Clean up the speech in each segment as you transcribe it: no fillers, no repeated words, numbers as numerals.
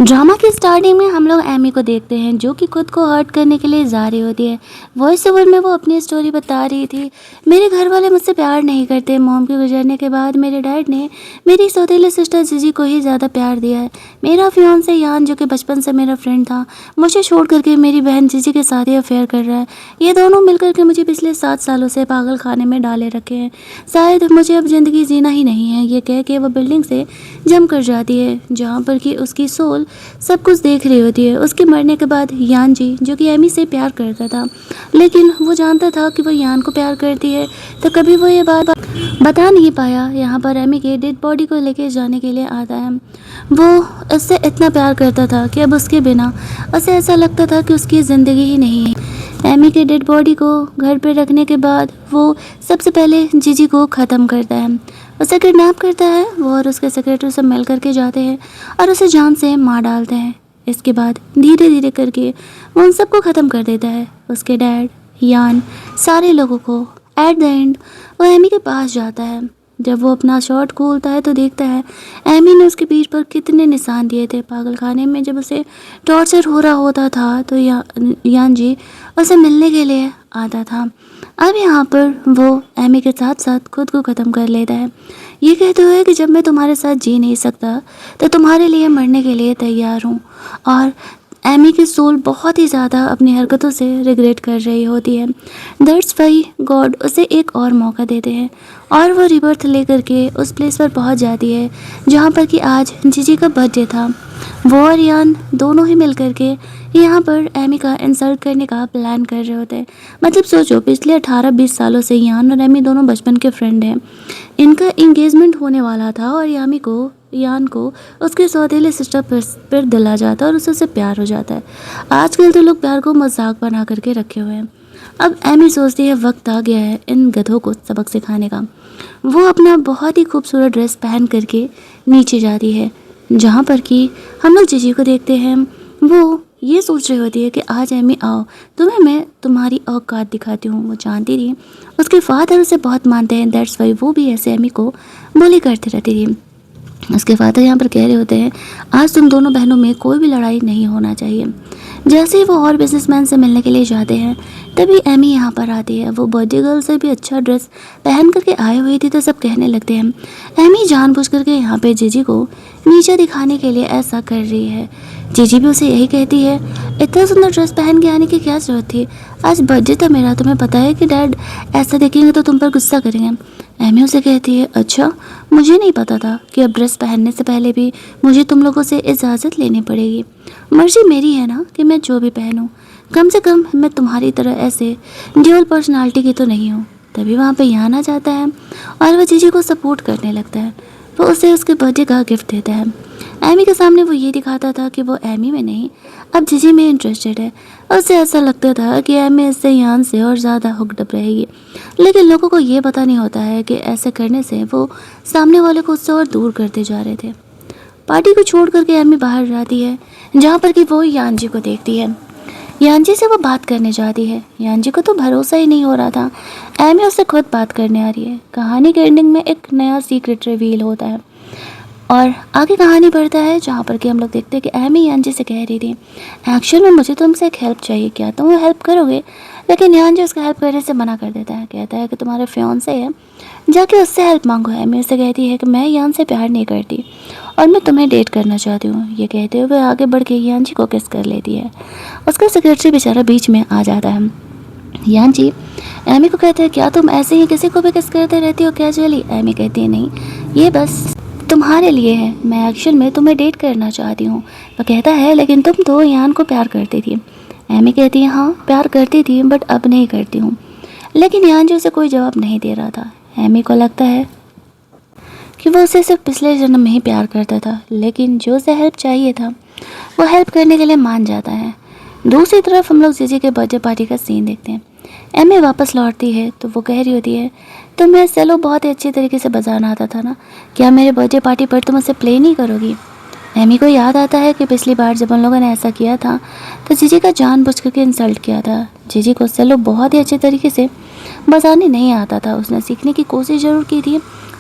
Drama की starting में हम लोग एमी को देखते हैं जो कि खुद को हर्ट करने के लिए जा रही होती है। वॉइस ओवर में वो अपनी स्टोरी बता रही थी। मेरे घर वाले मुझसे प्यार नहीं करते। मॉम के गुजरने के बाद मेरे डैड ने मेरी सौतेली सिस्टर जीजी को ही ज़्यादा प्यार दिया है। मेरा फियांसे यान जो कि बचपन से मेरा फ्रेंड था, मुझे छोड़ करके मेरी बहन जीजी के साथ ही अफेयर कर रहा है। ये दोनों मिलकर के मुझे पिछले 7 सालों से पागल खाने में डाले रखे हैं। शायद मुझे अब ज़िंदगी जीना ही नहीं है, ये कह के वो बिल्डिंग से जम कर जाती है जहाँ पर कि उसकी सोल सब कुछ देख रही होती है। उसके मरने के बाद यान जी जो कि एमी से प्यार करता था, लेकिन वो जानता था कि वो यान को प्यार करती है, तो कभी वो ये बात बता नहीं पाया। यहाँ पर एमी के डेड बॉडी को लेके जाने के लिए आता है। वो उससे इतना प्यार करता था कि अब उसके बिना उसे ऐसा लगता था कि उसकी ज़िंदगी ही नहीं है। एमी के डेड बॉडी को घर पर रखने के बाद वो सबसे पहले जीजी को ख़त्म करता है, उसे किडनैप करता है। वो और उसके सेक्रेटरी सब मिल करके जाते हैं और उसे जान से मार डालते हैं। इसके बाद धीरे धीरे करके वो उन सबको ख़त्म कर देता है, उसके डैड, यान, सारे लोगों को। एट द एंड वो एमी के पास जाता है। जब वो अपना शर्ट खोलता है तो देखता है एमी ने उसके पीठ पर कितने निशान दिए थे। पागल खाने में जब उसे टॉर्चर हो रहा होता था तो यान जी उसे मिलने के लिए आता था। अब यहाँ पर वो एमी के साथ साथ खुद को ख़त्म कर लेता है, ये कहते हुए कि जब मैं तुम्हारे साथ जी नहीं सकता तो तुम्हारे लिए मरने के लिए तैयार हूँ। और एमी की सोल बहुत ही ज़्यादा अपनी हरकतों से रिग्रेट कर रही होती है। दैट्स वाई गॉड उसे एक और मौका देते हैं और वो रिबर्थ लेकर के उस प्लेस पर पहुंच जाती है जहां पर कि आज जीजी का बर्थडे था। वो और यान दोनों ही मिल करके यहाँ पर एमी का इंसल्ट करने का प्लान कर रहे होते हैं। मतलब सोचो, पिछले 18-20 सालों से यान और एमी दोनों बचपन के फ्रेंड हैं। इनका इंगेजमेंट होने वाला था और यान को उसके सौतेले सिस्टर पर दिल आ जाता है और उससे प्यार हो जाता है। आजकल तो लोग प्यार को मजाक बना करके रखे हुए हैं। अब एमी सोचती है वक्त आ गया है इन गधों को सबक सिखाने का। वो अपना बहुत ही खूबसूरत ड्रेस पहन करके नीचे जाती है जहाँ पर कि हम लोग जीजी को देखते हैं। वो ये सोच रही होती है कि आज एमी आओ, तुम्हें मैं तुम्हारी औकात दिखाती हूँ। वो जानती थी उसके फादर उसे बहुत मानते हैं, दैट्स वाई वो भी ऐसे एमी को बोली करती रहती थी। उसके फादर यहाँ पर कह रहे होते हैं आज तुम दोनों बहनों में कोई भी लड़ाई नहीं होना चाहिए। जैसे ही वो और बिजनेसमैन से मिलने के लिए जाते हैं तभी एमी यहाँ पर आती है। वो बर्थडे गर्ल से भी अच्छा ड्रेस पहन करके आई हुई थी, तो सब कहने लगते हैं एमी जानबूझ करके यहाँ पे जीजी को नीचे दिखाने के लिए ऐसा कर रही है। जीजी भी उसे यही कहती है इतना सुंदर ड्रेस पहन के आने की क्या जरूरत थी, आज बर्थडे था मेरा, तुम्हें पता है कि डैड ऐसा देखेंगे तो तुम पर गुस्सा करेंगे। एमी उसे कहती है अच्छा, मुझे नहीं पता था कि अब ड्रेस पहनने से पहले भी मुझे तुम लोगों से इजाज़त लेनी पड़ेगी। मर्जी मेरी है ना कि मैं जो भी पहनूं, कम से कम मैं तुम्हारी तरह ऐसे ड्यूअल पर्सनालिटी की तो नहीं हूँ। तभी वहाँ पे यान आ जाता है और वह जीजी को सपोर्ट करने लगता है। वो उसे उसके बर्थडे का गिफ्ट देता है। एमी के सामने वो ये दिखाता था कि वो एमी में नहीं, अब जीजी में इंटरेस्टेड है। उसे ऐसा लगता था कि एमी इससे यान से और ज़्यादा हुक्ड अप रहेगी, लेकिन लोगों को ये पता नहीं होता है कि ऐसे करने से वो सामने वाले को उससे और दूर करते जा रहे थे। पार्टी को छोड़ करके एमी बाहर जाती है जहाँ पर कि वो यान जी को देखती है। यान जी से वो बात करने जाती है। यान जी को तो भरोसा ही नहीं हो रहा था एमी उससे खुद बात करने आ रही है। कहानी के एंडिंग में एक नया सीक्रेट रिवील होता है और आगे कहानी बढ़ता है जहाँ पर कि हम लोग देखते हैं कि एमी यान जी से कह रही थी एक्चुअल में मुझे तुमसे एक हेल्प चाहिए, क्या तुम वो हेल्प करोगे? लेकिन यान जी उसका हेल्प करने से मना कर देता है, कहता है कि तुम्हारे फियांसे है, जाके उससे हेल्प मांगो। एमी उससे कहती है कि मैं यान से प्यार नहीं करती और मैं तुम्हें डेट करना चाहती हूँ। ये कहते हुए आगे बढ़ के यान जी को किस कर लेती है। उसका सेक्रेटरी बेचारा बीच में आ जाता है। यान जी एमी को कहते हैं क्या तुम ऐसे ही किसी को भी किस करते रहती हो कैजुअली? एमी कहती है नहीं, ये बस तुम्हारे लिए है, मैं एक्चुअल में तुम्हें डेट करना चाहती हूँ। वो कहता है लेकिन तुम तो यान को प्यार करती थी। एमी कहती है हाँ प्यार करती थी बट अब नहीं करती हूँ। लेकिन यान जी उसे कोई जवाब नहीं दे रहा था। एमी को लगता है कि वो उसे सिर्फ पिछले जन्म में ही प्यार करता था, लेकिन जो उसे हेल्प चाहिए था वो हेल्प करने के लिए मान जाता है। दूसरी तरफ हम लोग जीजी के बर्थडे पार्टी का सीन देखते हैं। एमी वापस लौटती है तो वो कह रही होती है तुम्हें सेलो बहुत ही अच्छी तरीके से बजाना आता था ना, क्या मेरे बर्थडे पार्टी पर तुम उसे प्ले नहीं करोगी? एमी को याद आता है कि पिछली बार जब उन लोगों ने ऐसा किया था तो जीजी का जानबूझ करके इंसल्ट किया था। जीजी को सेलो बहुत ही अच्छे तरीके से बजाने नहीं आता था। उसने सीखने की कोशिश ज़रूर की थी,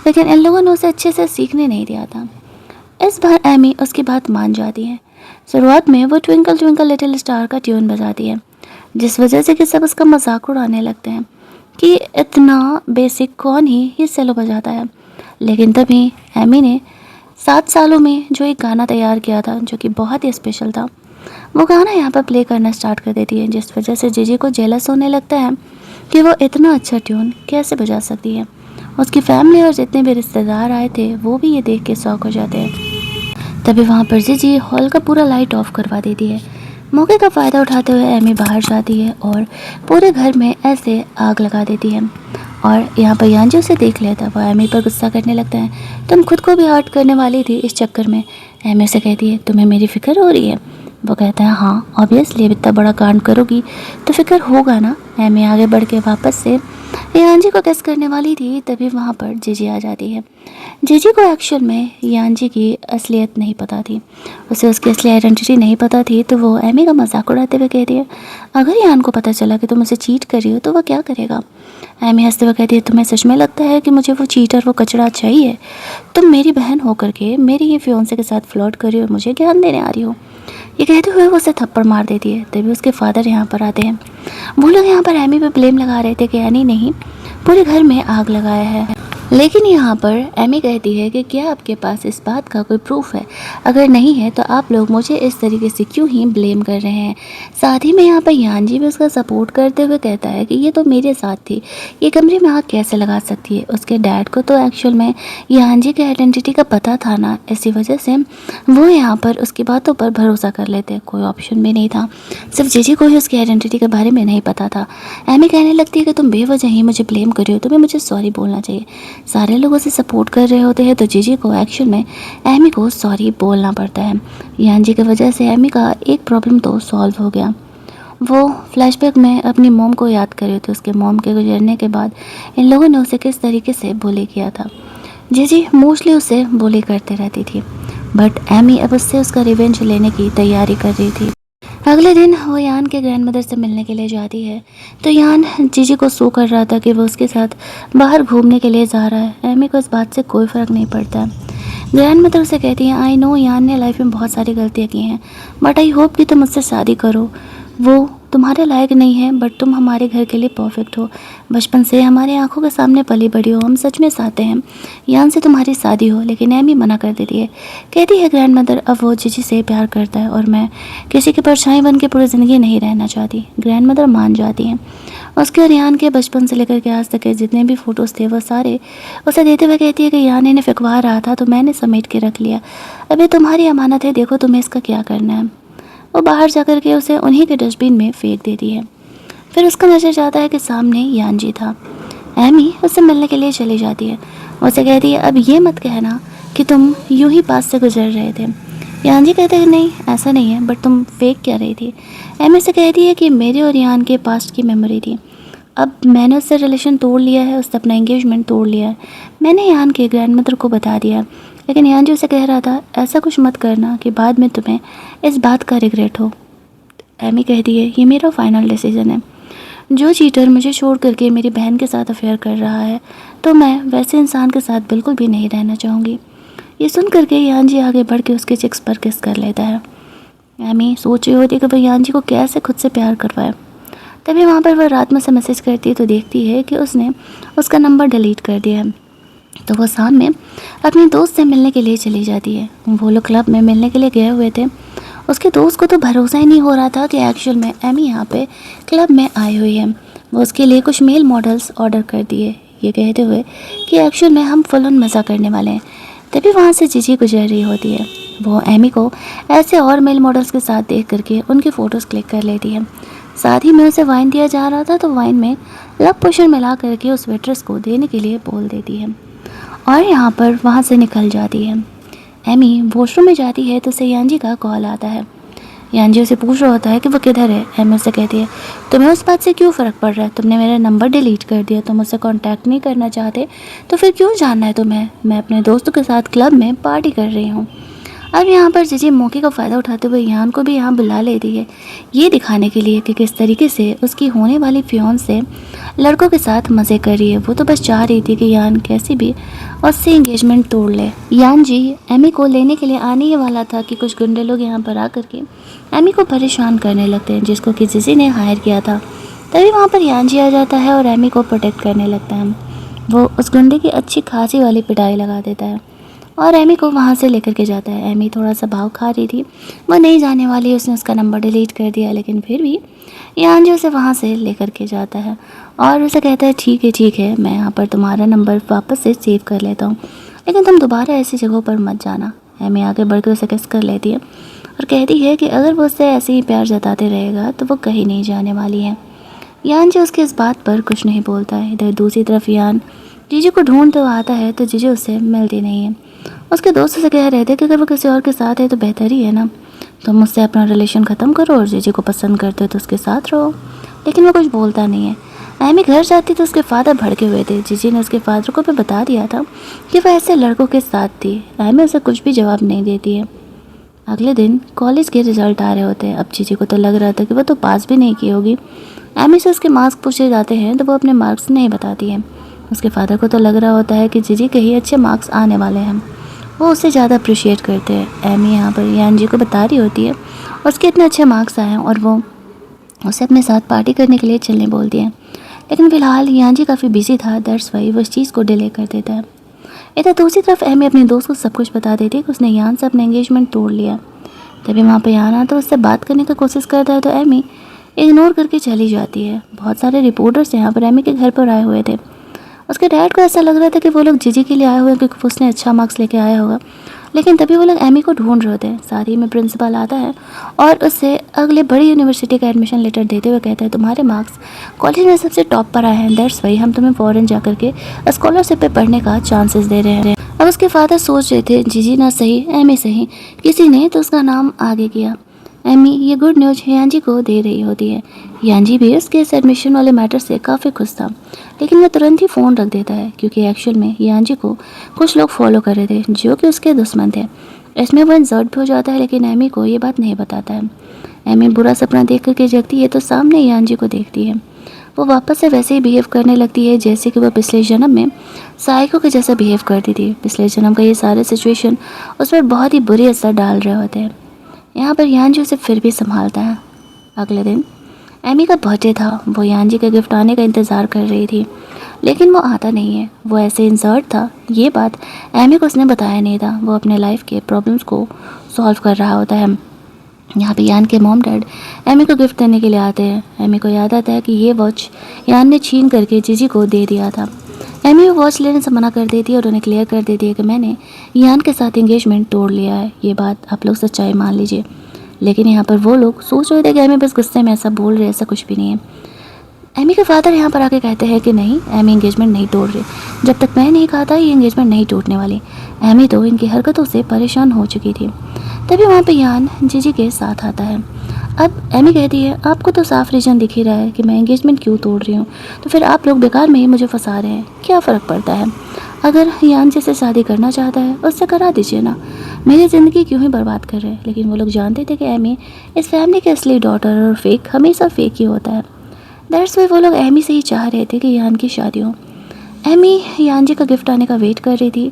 लेकिन इन लोगों ने उसे अच्छे से सीखने नहीं दिया था। इस बार एमी उसकी बात मान जाती है। शुरुआत में वो ट्विंकल ट्विंकल लिटिल स्टार का ट्यून बजाती है, जिस वजह से कि सब उसका मजाक उड़ाने लगते हैं कि इतना बेसिक कौन ही ये सेलो बजाता है। लेकिन तभी एमी ने 7 सालों में जो एक गाना तैयार किया था जो कि बहुत ही स्पेशल था, वो गाना यहाँ पर प्ले करना स्टार्ट कर देती है, जिस वजह से जीजी को जेलस होने लगता है कि वो इतना अच्छा ट्यून कैसे बजा सकती है। उसकी फैमिली और जितने भी रिश्तेदार आए थे वो भी ये देख के शॉक हो जाते हैं। तभी वहाँ पर जीजी हॉल का पूरा लाइट ऑफ करवा देती है। मौके का फ़ायदा उठाते हुए एमी बाहर जाती है और पूरे घर में ऐसे आग लगा देती है। और यहाँ पर यांजी उसे देख लेता है, वो एमी पर गुस्सा करने लगता है। तुम खुद को भी हर्ट करने वाली थी इस चक्कर में। एमी से कहती है तुम्हें मेरी फ़िक्र हो रही है। वो कहता है हाँ ऑब्वियसली, इतना बड़ा कांड करोगी तो फिक्र होगा ना। एमी आगे बढ़ के वापस से यांजी को किस करने वाली थी, तभी वहाँ पर जीजी आ जाती है। जीजी को एक्चुअल में यांजी की असलियत नहीं पता थी, उसे उसकी असली आइडेंटिटी नहीं पता थी। तो वो एमी का मजाक उड़ाते हुए कहती है अगर यान को पता चला कि तुम उसे चीट कर रही हो तो वह क्या करेगा। एमी हंसते हुए कहती है तुम्हें सच में लगता है कि मुझे वो चीटर वो कचरा चाहिए? तुम मेरी बहन होकर के मेरी ही फियोंसे के साथ फ्लर्ट कर रही हो, मुझे ज्ञान देने आ रही हो। ये कहते हुए वो उसे थप्पड़ मार देती है। तभी उसके फादर यहाँ पर आते हैं। वो लोग यहाँ पर एमी पे ब्लेम लगा रहे थे कि एनी नहीं पूरे घर में आग लगाया है। लेकिन यहाँ पर एमी कहती है कि क्या आपके पास इस बात का कोई प्रूफ है? अगर नहीं है तो आप लोग मुझे इस तरीके से क्यों ही ब्लेम कर रहे हैं? साथ ही में यहाँ पर यांजी भी उसका सपोर्ट करते हुए कहता है कि ये तो मेरे साथ थी, ये कमरे में आग कैसे लगा सकती है? उसके डैड को तो एक्चुअल में यांजी के आइडेंटिटी का पता था ना, इसी वजह से वो यहाँ पर उसकी बातों पर भरोसा कर लेते। कोई ऑप्शन भी नहीं था, सिर्फ जीजी को ही उसकी आइडेंटिटी के बारे में नहीं पता था। एमी कहने लगती है कि तुम बेवजह ही मुझे ब्लेम कर रही हो, तुम्हें मुझे सॉरी बोलना चाहिए। सारे लोग उसे सपोर्ट कर रहे होते हैं तो जीजी को एक्चुअल में एमी को सॉरी बोलना पड़ता है। यांजी की वजह से एमी का एक प्रॉब्लम तो सॉल्व हो गया। वो फ्लैशबैक में अपनी मॉम को याद कर रहे थे। उसके मॉम के गुजरने के बाद इन लोगों ने उसे किस तरीके से बुली किया था। जीजी मोस्टली उसे बुली करते रहती थी, बट एमी अब उससे उसका रिवेंज लेने की तैयारी कर रही थी। अगले दिन वो यान के ग्रैंडमदर से मिलने के लिए जाती है तो यान जीजी को सो कर रहा था कि वो उसके साथ बाहर घूमने के लिए जा रहा है। एमी को इस बात से कोई फ़र्क नहीं पड़ता। ग्रैंडमदर उसे कहती है आई नो यान ने लाइफ में बहुत सारी गलतियाँ की हैं, बट आई होप कि तुम मुझसे शादी करो। वो तुम्हारे लायक नहीं है बट तुम हमारे घर के लिए परफेक्ट हो। बचपन से हमारे आंखों के सामने पली बड़ी हो, हम सच में चाहते हैं यान से तुम्हारी शादी हो। लेकिन एमी मना कर देती है। कहती है ग्रैंडमदर अब वो जीजी से प्यार करता है और मैं किसी की परछाई बन के पूरी ज़िंदगी नहीं रहना चाहती। ग्रैंडमदर मान जाती हैं। उसके और यान के बचपन से लेकर के आज तक के जितने भी फ़ोटोज़ थे वो सारे उसे देते हुए कहती है कि यान इन्हें फिकवा रहा था तो मैंने समेट के रख लिया। अभी तुम्हारी अमानत है, देखो तुम्हें इसका क्या करना है। वो बाहर जाकर के उसे उन्हीं के डस्टबिन में फेंक देती है। फिर उसका नज़र जाता है कि सामने यांजी था। एमी उससे मिलने के लिए चली जाती है। उसे कहती है अब ये मत कहना कि तुम यूं ही पास से गुजर रहे थे। यांजी कहते हैं नहीं ऐसा नहीं है, बट तुम फेंक क्या रही थी? एमी से कहती है कि मेरे और यान के पास्ट की मेमोरी थी। अब मैंने उससे रिलेशन तोड़ लिया है, उससे अपना एंगेजमेंट तोड़ लिया है। मैंने यान के ग्रैंडमदर को बता दिया, लेकिन यांजी उसे कह रहा था ऐसा कुछ मत करना कि बाद में तुम्हें इस बात का रिग्रेट हो। एमी कहती है ये मेरा फाइनल डिसीजन है। जो चीटर मुझे छोड़ करके मेरी बहन के साथ अफेयर कर रहा है तो मैं वैसे इंसान के साथ बिल्कुल भी नहीं रहना चाहूँगी। ये सुन करके यांजी आगे बढ़ के उसके चिक्स पर किस कर लेता है। एमी सोच रही होती है कि वह यांजी को कैसे खुद से प्यार करवाए। तभी वहाँ पर वह रात में से मैसेज करती है तो देखती है कि उसने उसका नंबर डिलीट कर दिया है। तो वो शाम में अपने दोस्त से मिलने के लिए चली जाती है। वो लोग क्लब में मिलने के लिए गए हुए थे। उसके दोस्त को तो भरोसा ही नहीं हो रहा था कि एक्चुअल में एमी यहाँ पे क्लब में आई हुई है। वो उसके लिए कुछ मेल मॉडल्स ऑर्डर कर दिए, ये कहते हुए कि एक्चुअल में हम फुल ऑन मज़ा करने वाले हैं। तभी वहाँ से जीजी गुजर रही होती है। वो एमी को ऐसे और मेल मॉडल्स के साथ देख करके उनकी फ़ोटोज़ क्लिक कर लेती है। साथ ही में उसे वाइन दिया जा रहा था तो वाइन में लव पोशन मिला करके उस वेट्रेस को देने के लिए बोल देती है और यहाँ पर वहाँ से निकल जाती है। एमी वॉशरूम में जाती है तो उसे यांजी का कॉल आता है। यांजी उसे पूछ रहा होता है कि वो किधर है। एमी उसे कहती है तुम्हें उस बात से क्यों फ़र्क पड़ रहा है? तुमने मेरा नंबर डिलीट कर दिया, तुम मुझसे कांटेक्ट नहीं करना चाहते तो फिर क्यों जानना है तुम्हें? मैं अपने दोस्तों के साथ क्लब में पार्टी कर रही हूँ। अब यहाँ पर जीजी मौके का फ़ायदा उठाते हुए यान को भी यहाँ बुला लेती है, ये दिखाने के लिए कि किस तरीके से उसकी होने वाली फियांसे लड़कों के साथ मज़े कर रही है। वो तो बस चाह रही थी कि यान कैसे भी उससे एंगेजमेंट तोड़ ले। यान जी एमी को लेने के लिए आने ही वाला था कि कुछ गुंडे लोग यहाँ पर आकर के एमी को परेशान करने लगते हैं, जिसको कि जीजी ने हायर किया था। तभी वहाँ पर यान जी आ जाता है और एमी को प्रोटेक्ट करने लगता है। वो उस गुंडे की अच्छी खासी वाली पिटाई लगा देता है और एमी को वहाँ से लेकर के जाता है। एमी थोड़ा सा भाव खा रही थी, वो नहीं जाने वाली, उसने उसका नंबर डिलीट कर दिया, लेकिन फिर भी यान जी उसे वहाँ से लेकर के जाता है और उसे कहता है ठीक है, मैं यहाँ पर तुम्हारा नंबर वापस से सेव कर लेता हूँ, लेकिन तुम दोबारा ऐसी जगहों पर मत जाना। एमी आगे बढ़ के उसे किस कर लेती है और कहती है कि अगर वो उससे ऐसे ही प्यार जताते रहेगा तो वो कहीं नहीं जाने वाली है। यान जी उसकी इस बात पर कुछ नहीं बोलता है। इधर दूसरी तरफ यान जीजू को ढूंढ तो आता है तो जीजू उससे मिलती नहीं है। उसके दोस्त से कह रहे थे कि अगर वो किसी और के साथ है तो बेहतर ही है ना, तुम मुझसे अपना रिलेशन ख़त्म करो और जीजू को पसंद करते हो तो उसके साथ रहो। लेकिन वो कुछ बोलता नहीं है। एमी घर जाती तो उसके फादर भड़के हुए थे। जीजी ने उसके फादर को भी बता दिया था कि वह ऐसे लड़कों के साथ थी। एमी उसे कुछ भी जवाब नहीं देती है। अगले दिन कॉलेज के रिजल्ट आ रहे होते हैं। अब जीजी को तो लग रहा था कि वो तो पास भी नहीं की होगी। एमी से उसके मार्क्स पूछे जाते हैं तो वो अपने मार्क्स नहीं बताती है। उसके फादर को तो लग रहा होता है कि जीजी के ही अच्छे मार्क्स आने वाले हैं, वो उसे ज़्यादा अप्रिशिएट करते हैं। एमी यहाँ पर यान जी को बता रही होती है उसके इतने अच्छे मार्क्स आए हैं और वो उसे अपने साथ पार्टी करने के लिए चलने बोलती है। लेकिन फ़िलहाल यान जी काफ़ी बिजी था, दैट्स वाई वो इस चीज़ को डिले कर देता है। इधर दूसरी तरफ एमी अपने दोस्त को सब कुछ बता देती है कि उसने यान से अपना एंगेजमेंट तोड़ लिया। तभी वहाँ पर यान आता है, उससे बात करने की कोशिश करता है तो एमी इग्नोर करके चली जाती है। बहुत सारे रिपोर्टर्स यहाँ पर एमी के घर पर आए हुए थे। उसके डैड को ऐसा लग रहा था कि वो लोग जीजी के लिए आए हुए हैं क्योंकि उसने अच्छा मार्क्स लेके आया होगा, लेकिन तभी वो लोग एमी को ढूंढ रहे थे। साथ ही में प्रिंसिपल आता है और उससे अगले बड़ी यूनिवर्सिटी का एडमिशन लेटर देते हुए कहता है तुम्हारे मार्क्स कॉलेज में सबसे टॉप पर आए हैं, दैट्स वाई हम तुम्हें फ़ॉरेन जा कर के स्कॉलरशिप पे पढ़ने का चांसेस दे रहे हैं। अब उसके फादर सोच रहे थे जीजी ना सही एमी सही, किसी ने तो उसका नाम आगे किया। एमी ये गुड न्यूज़ यान को दे रही होती है। यान भी उसके इस एडमिशन वाले मैटर से काफ़ी खुश था, लेकिन वह तुरंत ही फ़ोन रख देता है क्योंकि एक्चुअल में यान को कुछ लोग फॉलो कर रहे थे जो कि उसके दुश्मन थे। इसमें वह इंसर्ट भी हो जाता है, लेकिन एमी को ये बात नहीं बताता है। एमी बुरा सपना देख करके जगती है तो सामने यान को देखती है। वो वापस से वैसे ही बिहेव करने लगती है जैसे कि वह पिछले जन्म में साइको के जैसा बिहेव करती थी। पिछले जन्म का ये सारे सिचुएशन उस पर बहुत ही बुरी असर डाल रहे होते हैं। यहाँ पर यान उसे फिर भी संभालता है। अगले दिन एमी का बर्थडे था। वो यान के गिफ्ट आने का इंतज़ार कर रही थी, लेकिन वो आता नहीं है। वो ऐसे इंसर्ट था, ये बात एमी को उसने बताया नहीं था। वो अपने लाइफ के प्रॉब्लम्स को सॉल्व कर रहा होता है। यहाँ पे यान के मॉम डैड एमी को गिफ्ट देने के लिए आते हैं। एमी को याद आता है कि ये वॉच यान ने छीन करके जीजी को दे दिया था। एमी वो वॉच लेने से मना कर देती है और उन्हें क्लियर कर देती है कि मैंने यान के साथ एंगेजमेंट तोड़ लिया है। ये बात आप लोग सच्चाई मान लीजिए। लेकिन यहाँ पर वो लोग सोच रहे थे कि एमी बस गुस्से में ऐसा बोल रहे, ऐसा कुछ भी नहीं है। एमी के फादर यहाँ पर आके कहते हैं कि नहीं, एमी एंगेजमेंट नहीं तोड़ रही। जब तक मैं नहीं कहा था ये एंगेजमेंट नहीं टूटने वाली। एमी तो इनकी हरकतों से परेशान हो चुकी थी। तभी वहाँ पे यान जीजी के साथ आता है। अब एमी कहती है आपको तो साफ रीज़न दिख ही रहा है कि मैं एंगेजमेंट क्यों तोड़ रही हूँ, तो फिर आप लोग बेकार में ही मुझे फंसा रहे हैं। क्या फ़र्क पड़ता है, अगर यान जिससे शादी करना चाहता है उससे करा दीजिए ना, मेरी ज़िंदगी क्यों ही बर्बाद कर रहे हैं। लेकिन वो लोग जानते थे कि एमी इस फैमिली के असली डॉटर और फेक हमेशा फेक ही होता है। दैट्स वाई वो लोग एमी से ही चाह रहे थे कि यान की शादी हो। एमी यान जी का गिफ्ट आने का वेट कर रही थी,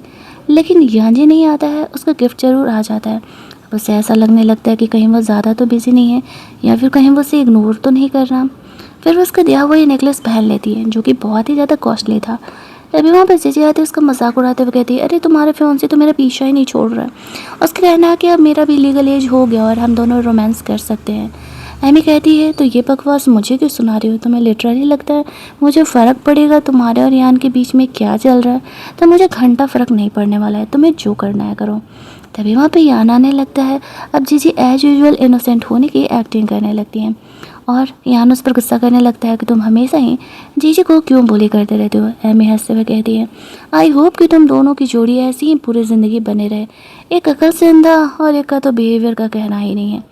लेकिन यान जी नहीं आता है। उसका गिफ्ट ज़रूर आ जाता है। उसे ऐसा लगने लगता है कि कहीं वो ज़्यादा तो बिजी नहीं है या फिर कहीं वो उसे इग्नोर तो नहीं कर रहा। फिर वो उसका दिया हुआ ये नेकलेस पहन लेती है जो कि बहुत ही ज़्यादा कॉस्टली था। तभी वहाँ पर जीजी आती है, उसका मजाक उड़ाते हुए कहती है अरे तुम्हारे फियांसे तो मेरा पीछा ही नहीं छोड़ रहा है। उसका कहना है कि अब मेरा भी लीगल एज हो गया और हम दोनों रोमांस कर सकते हैं। एमी कहती है तो ये बकवास मुझे क्यों सुना रही हो, तुम्हें लिटरली लगता है मुझे फ़र्क पड़ेगा तुम्हारे और यान के बीच में क्या चल रहा है? तो मुझे घंटा फ़र्क नहीं पड़ने वाला है, तुम्हें जो करना है करो। तभी वहाँ पे यान आने लगता है। अब जीजी एज यूजुअल इनोसेंट होने की एक्टिंग करने लगती हैं और यान उस पर गुस्सा करने लगता है कि तुम हमेशा ही जीजी को क्यों बोली करते रहते हो। एमी हंसते हुए कहती है आई होप कि तुम दोनों की जोड़ी ऐसी ही पूरी ज़िंदगी बने रहे। एक अकल से अंधा और एक का तो बिहेवियर का कहना ही नहीं है।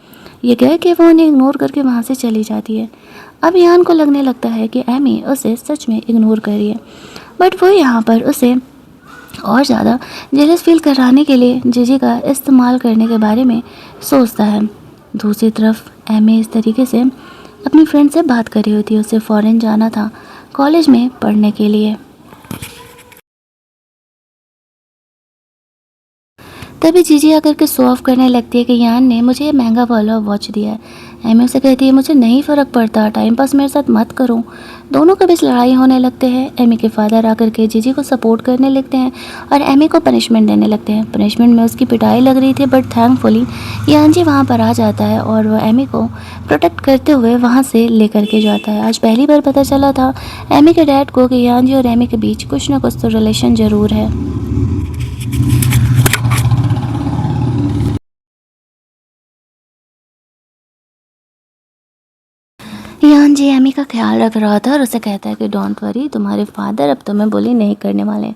ये कह के वो उन्हें इग्नोर करके वहाँ से चली जाती है। अब यान को लगने लगता है कि एमी उसे सच में इग्नोर कर रही है, बट वो यहाँ पर उसे और ज़्यादा जेलस फील कराने के लिए जीजी का इस्तेमाल करने के बारे में सोचता है। दूसरी तरफ एमी इस तरीके से अपनी फ्रेंड से बात कर रही होती है। उसे फ़ॉरेन जाना था कॉलेज में पढ़ने के लिए। तभी जीजी आकर के शो ऑफ करने लगती है कि यान ने मुझे ये महंगा वाला वॉच दिया है। एमी उसे कहती है मुझे नहीं फ़र्क पड़ता, टाइम पास मेरे साथ मत करो। दोनों के बीच लड़ाई होने लगते हैं। एमी के फादर आकर के जीजी को सपोर्ट करने लगते हैं और एमी को पनिशमेंट देने लगते हैं। पनिशमेंट में उसकी पिटाई लग रही थी, बट थैंकफुली यान जी वहाँ पर आ जाता है और वह एमी को प्रोटेक्ट करते हुए वहाँ से लेकर के जाता है। आज पहली बार पता चला था एमी के डैड को कि यान जी और एमी के बीच कुछ ना कुछ तो रिलेशन ज़रूर है। यान जी एमी का ख्याल रख रहा था और उसे कहता है कि डोंट वरी, तुम्हारे फादर अब तुम्हें बुली नहीं करने वाले,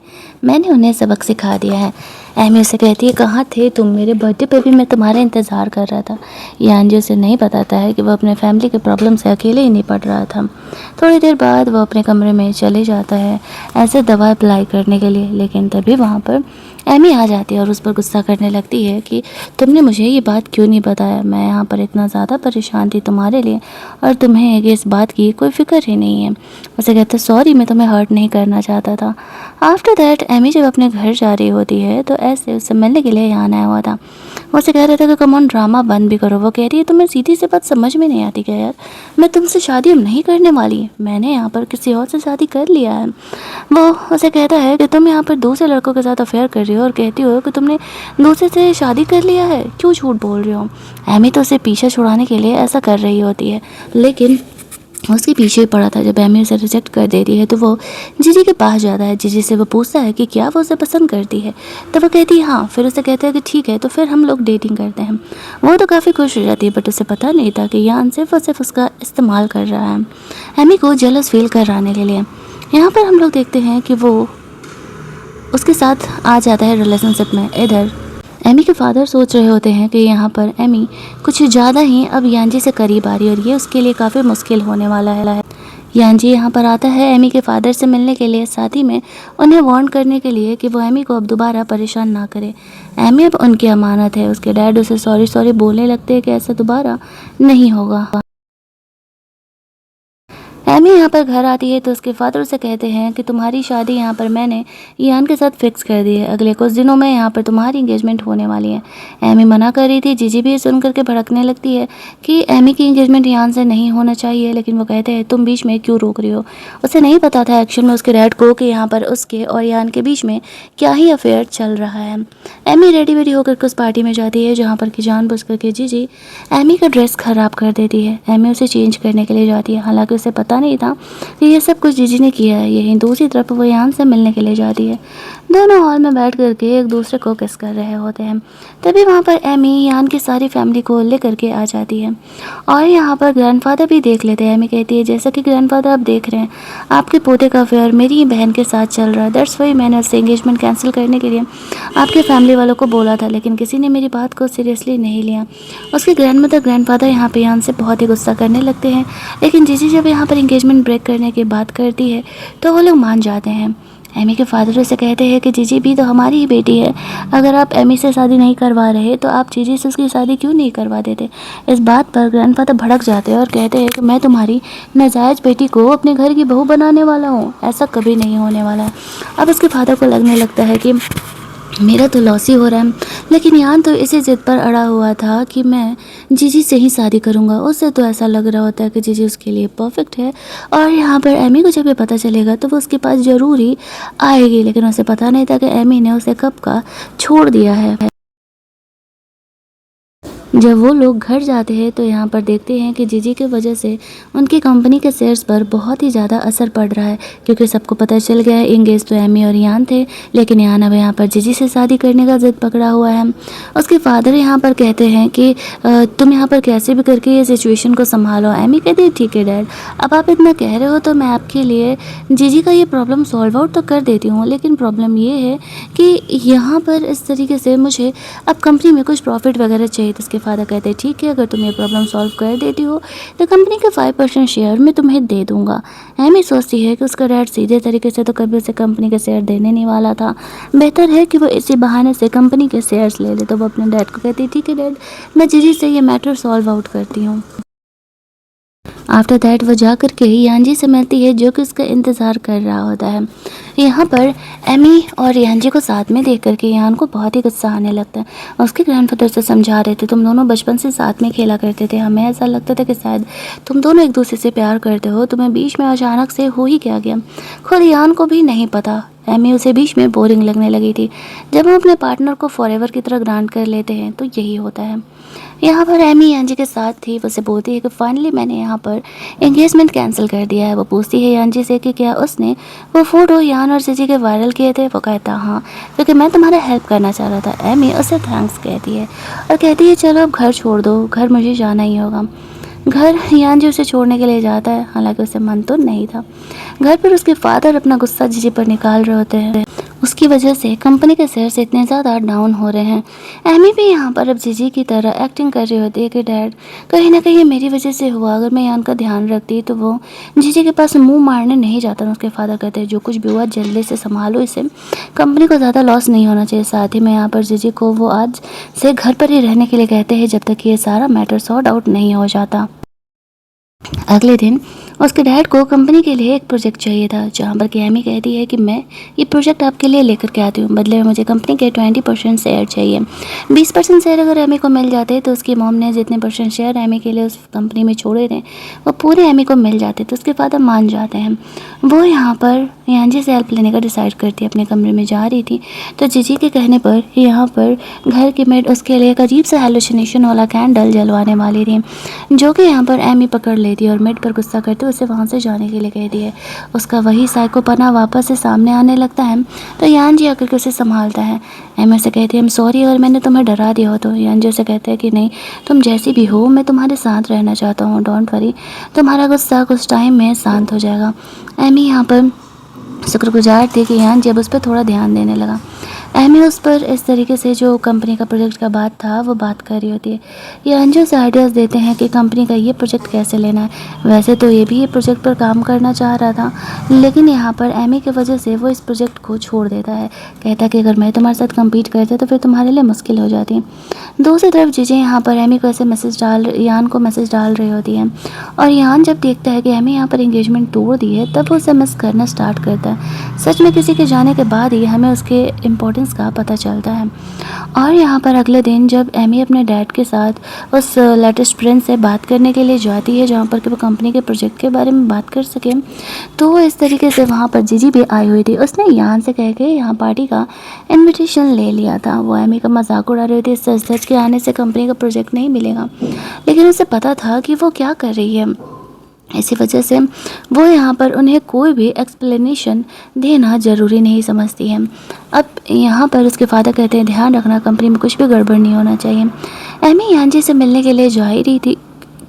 मैंने उन्हें सबक सिखा दिया है। एमी उसे कहती है कहाँ थे तुम, मेरे बर्थडे पे भी मैं तुम्हारा इंतज़ार कर रहा था। यान जी उसे नहीं बताता है कि वह अपने फैमिली के प्रॉब्लम से अकेले ही निपट रहा था। थोड़ी देर बाद वह अपने कमरे में चले जाता है ऐसे दवा अप्लाई करने के लिए, लेकिन तभी वहाँ पर एमी आ जाती है और उस पर गुस्सा करने लगती है कि तुमने मुझे ये बात क्यों नहीं बताया, मैं यहाँ पर इतना ज़्यादा परेशान थी तुम्हारे लिए और तुम्हें इस बात की कोई फिक्र ही नहीं है। उसे कहते सॉरी, मैं तुम्हें हर्ट नहीं करना चाहता था। आफ्टर दैट एमी जब अपने घर जा रही होती है तो ऐसे उससे मिलने के लिए यहाँ आया हुआ था। वो उसे कह रहा था कि कम ऑन ड्रामा बंद भी करो। वो कह रही है तुम्हें सीधी सी बात समझ में नहीं आती क्या यार, मैं तुमसे शादी अब नहीं करने वाली, मैंने यहाँ पर किसी और से शादी कर लिया है। वो उसे कहता है कि तुम यहाँ पर दूसरे लड़कों के साथ अफेयर कर रही हो और कहती हो कि तुमने दूसरे से शादी कर लिया है, क्यों झूठ बोल रही हो। एमी तो उसे पीछे छुड़ाने के लिए ऐसा कर रही होती है, लेकिन उसके पीछे ही पड़ा था। जब एमी उसे रिजेक्ट कर देती है तो वो जीजी के पास जाता है। जीजी से वो पूछता है कि क्या वो उसे पसंद करती है, तो वो कहती है हाँ। फिर उसे कहता है कि ठीक है तो फिर हम लोग डेटिंग करते हैं। वो तो काफ़ी खुश हो जाती है, बट उसे पता नहीं था कि यान सिर्फ और सिर्फ उसका इस्तेमाल कर रहा है एमी को जेलस फील कराने के लिए। यहाँ पर हम लोग देखते हैं कि वो उसके साथ आ जाता है रिलेशनशिप में। इधर एमी के फादर सोच रहे होते हैं कि यहाँ पर एमी कुछ ज़्यादा ही अब यानजी से करीब आ रही है और ये उसके लिए काफ़ी मुश्किल होने वाला है। यानजी यहाँ पर आता है एमी के फादर से मिलने के लिए, साथ ही में उन्हें वार्न करने के लिए कि वो एमी को अब दोबारा परेशान ना करे। एमी अब उनकी अमानत है। उसके डैड उसे सॉरी सॉरी बोलने लगते हैं कि ऐसा दोबारा नहीं होगा। एमी यहाँ पर घर आती है तो उसके फादर उसे कहते हैं कि तुम्हारी शादी यहाँ पर मैंने यान के साथ फिक्स कर दी है, अगले कुछ दिनों में यहाँ पर तुम्हारी इंगेजमेंट होने वाली है। एमी मना कर रही थी। जीजी भी सुन करके भड़कने लगती है कि एमी की इंगेजमेंट यान से नहीं होना चाहिए, लेकिन वो कहते हैं तुम बीच में क्यों रोक रही हो। उसे नहीं पता था एक्चुअल में उसके डैड को कि यहाँ पर उसके और यान के बीच में क्या ही अफेयर चल रहा है। एमी रेडी वेडी होकर के उस पार्टी में जाती है जहाँ पर कि जानबूझ करके जीजी एमी का ड्रेस ख़राब कर देती है। एमी उसे चेंज करने के लिए जाती है, हालांकि उसे पता नहीं था कि ये सब कुछ जीजी ने किया है। यही दूसरी तरफ वो यान से मिलने के लिए जाती है। दोनों हॉल में बैठ करके एक दूसरे को किस कर रहे होते हैं। तभी वहाँ पर एमी यान की सारी फैमिली को ले करके आ जाती है और यहाँ पर ग्रैंडफादर भी देख लेते हैं। एमी कहती है जैसा कि ग्रैंडफादर आप देख रहे हैं आपके पोते का अफेयर मेरी ही बहन के साथ चल रहा है, दैट्स वाई मैंने उससे एंगेजमेंट कैंसिल करने के लिए आपके फैमिली वालों को बोला था, लेकिन किसी ने मेरी बात को सीरियसली नहीं लिया। उसके ग्रैंडमदर ग्रैंडफादर यहाँ पे यान से बहुत ही गुस्सा करने लगते हैं, लेकिन जीजी जब यहाँ पर एंगेजमेंट ब्रेक करने की बात करती है तो वो लोग मान जाते हैं। एमी के फादर उसे कहते हैं कि जीजी भी तो हमारी ही बेटी है, अगर आप एमी से शादी नहीं करवा रहे तो आप जीजी से उसकी शादी क्यों नहीं करवा देते। इस बात पर ग्रैंडफादर भड़क जाते हैं और कहते हैं कि मैं तुम्हारी नाजायज़ बेटी को अपने घर की बहू बनाने वाला हूँ, ऐसा कभी नहीं होने वाला है। अब उसके फादर को लगने लगता है कि मेरा तो लॉस ही हो रहा है, लेकिन यान तो इसी ज़िद पर अड़ा हुआ था कि मैं जीजी से ही शादी करूंगा। उससे तो ऐसा लग रहा होता है कि जीजी उसके लिए परफेक्ट है और यहाँ पर एमी को जब ये पता चलेगा तो वो उसके पास ज़रूर ही आएगी, लेकिन उसे पता नहीं था कि एमी ने उसे कब का छोड़ दिया है। जब वो लोग घर जाते हैं तो यहाँ पर देखते हैं कि जीजी की वजह से उनकी कंपनी के शेयर्स पर बहुत ही ज़्यादा असर पड़ रहा है, क्योंकि सबको पता चल गया है इंगेज तो एमी और यान थे, लेकिन यान अब यहाँ पर जीजी से शादी करने का जिद पकड़ा हुआ है। उसके फादर यहाँ पर कहते हैं कि तुम यहाँ पर कैसे भी करके ये सिचुएशन को संभालो। एमी कहती है ठीक है डैड, अब आप इतना कह रहे हो तो मैं आपके लिए जीजी का ये प्रॉब्लम सॉल्व आउट तो कर देती हूँ, लेकिन प्रॉब्लम ये है कि यहाँ पर इस तरीके से मुझे अब कंपनी में कुछ प्रॉफिट वगैरह चाहिए। तो उसके फादर कहते हैं ठीक है, अगर तुम ये प्रॉब्लम सॉल्व कर देती हो तो कंपनी के 5% शेयर मैं तुम्हें दे दूंगा। एमी सोचती है कि उसका डैड सीधे तरीके से तो कभी उसे कंपनी के शेयर देने नहीं वाला था, बेहतर है कि वो इसी बहाने से कंपनी के शेयर्स ले ले। तो वो अपने डैड को कहती है ठीक है डैड, मैं जीजी से ये मैटर सॉल्व आउट करती हूँ। आफ्टर दैट वो जा कर के यांजी से मिलती है जो कि उसका इंतज़ार कर रहा होता है। यहाँ पर एमी और यांजी को साथ में देख कर के यान को बहुत ही गुस्सा आने लगता है। उसके ग्रैंडफादर से समझा रहे थे तुम दोनों बचपन से साथ में खेला करते थे, हमें ऐसा लगता था कि शायद तुम दोनों एक दूसरे से प्यार करते हो, तुम्हें बीच में अचानक से हो ही क्या गया। खुद यान को भी नहीं पता, एमी उसे बीच में बोरिंग लगने लगी थी। जब हम अपने पार्टनर को फॉरएवर की तरह ग्रांट कर लेते हैं तो यही होता है। यहाँ पर एमी यांजी के साथ थी, वो उसे बोलती है कि फाइनली मैंने यहाँ पर एंगेजमेंट कैंसिल कर दिया है। वो पूछती है यांजी से कि क्या उसने वो फ़ोटो यान और जीजी के वायरल किए थे। वो कहता हाँ, क्योंकि मैं तुम्हारा हेल्प करना चाह रहा था। एमी उसे थैंक्स कहती है और कहती है चलो अब घर छोड़ दो, घर मुझे जाना ही होगा। घर यांजी उसे छोड़ने के लिए जाता है, हालांकि उसे मन तो नहीं था। घर पर उसके फादर अपना गुस्सा जीजी पर निकाल रहे होते हैं, उसकी वजह से कंपनी के शेयर्स इतने ज़्यादा डाउन हो रहे हैं। एमी भी यहाँ पर अब जीजी की तरह एक्टिंग कर रही होती है कि डैड कहीं ना कहीं मेरी वजह से हुआ, अगर मैं यान का ध्यान रखती तो वो जीजी के पास मुंह मारने नहीं जाता। उसके फादर कहते हैं जो कुछ भी हुआ जल्दी से संभालो इसे, कंपनी को ज़्यादा लॉस नहीं होना चाहिए। साथ ही में यहाँ पर जीजी को वो आज से घर पर ही रहने के लिए कहते हैं जब तक ये सारा मैटर सॉर्ट आउट नहीं हो जाता। अगले दिन उसके डैड को कंपनी के लिए एक प्रोजेक्ट चाहिए था, जहाँ पर एमी कहती है कि मैं ये प्रोजेक्ट आपके लिए लेकर के आती हूँ, बदले में मुझे कंपनी के 20% शेयर चाहिए। 20% शेयर अगर एमी को मिल जाते तो उसकी मॉम ने जितने परसेंट शेयर एमी के लिए उस कंपनी में छोड़े थे वो पूरे एमी को मिल जाते, तो उसके फादर मान जाते हैं। वो यहाँ पर यांजी से हेल्प लेने का डिसाइड करती है। अपने कमरे में जा रही थी तो जीजी के कहने पर यहाँ पर घर की मेड उसके लिए एक अजीब सा हेलुसिनेशन वाला कैंडल जलवाने वाली थी, जो कि यहाँ पर एमी पकड़ लेती है और मेड पर गुस्सा करते उसे वहाँ से जाने के लिए कहती है। उसका वही साइकोपना वापस से सामने आने लगता है तो यांजी आकर के उसे संभालता है। एमी से कहती है I'm सॉरी अगर मैंने तुम्हें डरा दिया हो तो। यांजी उसे कहता है कि नहीं, तुम जैसी भी हो मैं तुम्हारे साथ रहना चाहता हूँ, डोंट वरी, तुम्हारा गुस्सा कुछ टाइम में शांत हो जाएगा। एमी यहाँ पर शुक्रगुजार थी कि यान जब उस पर थोड़ा ध्यान देने लगा। एमी उस पर इस तरीके से जो कंपनी का प्रोजेक्ट का बात था वो बात कर रही होती है। ये अंजू से आइडियाज़ देते हैं कि कंपनी का ये प्रोजेक्ट कैसे लेना है। वैसे तो ये भी ये प्रोजेक्ट पर काम करना चाह रहा था, लेकिन यहाँ पर एमी की वजह से वो इस प्रोजेक्ट को छोड़ देता है। कहता कि अगर मैं तुम्हारे साथ कम्पीट करता तो फिर तुम्हारे लिए मुश्किल हो जाती। दूसरी तरफ जीजी यहाँ पर एमी को ऐसे यान को मैसेज डाल रही होती है और यान जब देखता है कि एमी यहाँ पर एंगेजमेंट तोड़ दी है तब वो उसे मिस करना स्टार्ट करता है। सच में किसी के जाने के बाद ही हमें उसके इम्पोर्टेंस का पता चलता है। और यहाँ पर अगले दिन जब एमी अपने डैड के साथ उस लेटेस्ट फ्रेंड से बात करने के लिए जाती है जहाँ पर कि वो कंपनी के प्रोजेक्ट के बारे में बात कर सके, तो वो इस तरीके से वहाँ पर जीजी भी आई हुई थी। उसने यान से कह के यहाँ पार्टी का इन्विटेशन ले लिया था। वो एमी का मजाक उड़ा रही थी, सच सच के आने से कंपनी का प्रोजेक्ट नहीं मिलेगा, लेकिन उसे पता था कि वो क्या कर रही है। इसी वजह से वो यहाँ पर उन्हें कोई भी एक्सप्लेनेशन देना ज़रूरी नहीं समझती है। अब यहाँ पर उसके फादर कहते हैं ध्यान रखना कंपनी में कुछ भी गड़बड़ नहीं होना चाहिए। एमी यांजी से मिलने के लिए जा ही रही थी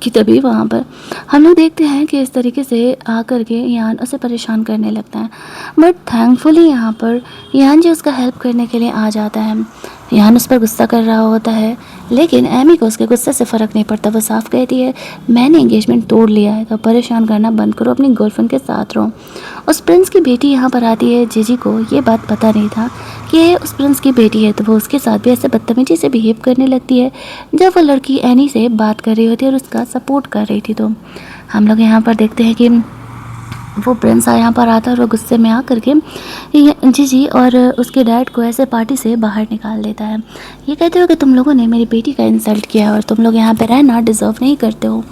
कि तभी वहाँ पर हम लोग देखते हैं कि इस तरीके से आकर के यान उसे परेशान करने लगता है, बट थैंकफुली यहाँ पर यान जी उसका हेल्प करने के लिए आ जाता है। यान उस पर गुस्सा कर रहा होता है, लेकिन एमी को उसके गुस्से से फ़र्क नहीं पड़ता। वो साफ कहती है मैंने एंगेजमेंट तोड़ लिया है तो परेशान करना बंद करो, अपनी गर्लफ्रेंड के साथ रहो। उस प्रिंस की बेटी यहाँ पर आती है। जीजी को ये बात पता नहीं था कि ये उस प्रिंस की बेटी है, तो वो उसके साथ भी ऐसे बदतमीजी से बिहेव करने लगती है जब वो लड़की एनी से बात कर रही होती है और उसका सपोर्ट कर रही थी। तो हम लोग यहाँ पर देखते हैं कि वो प्रिंस यहाँ पर आता है और वो गुस्से में आकर के जीजी और उसके डैड को ऐसे पार्टी से बाहर निकाल देता है। ये कहते हो कि तुम लोगों ने मेरी बेटी का इंसल्ट किया और तुम लोग यहाँ पे रहना डिज़र्व नहीं करते हो।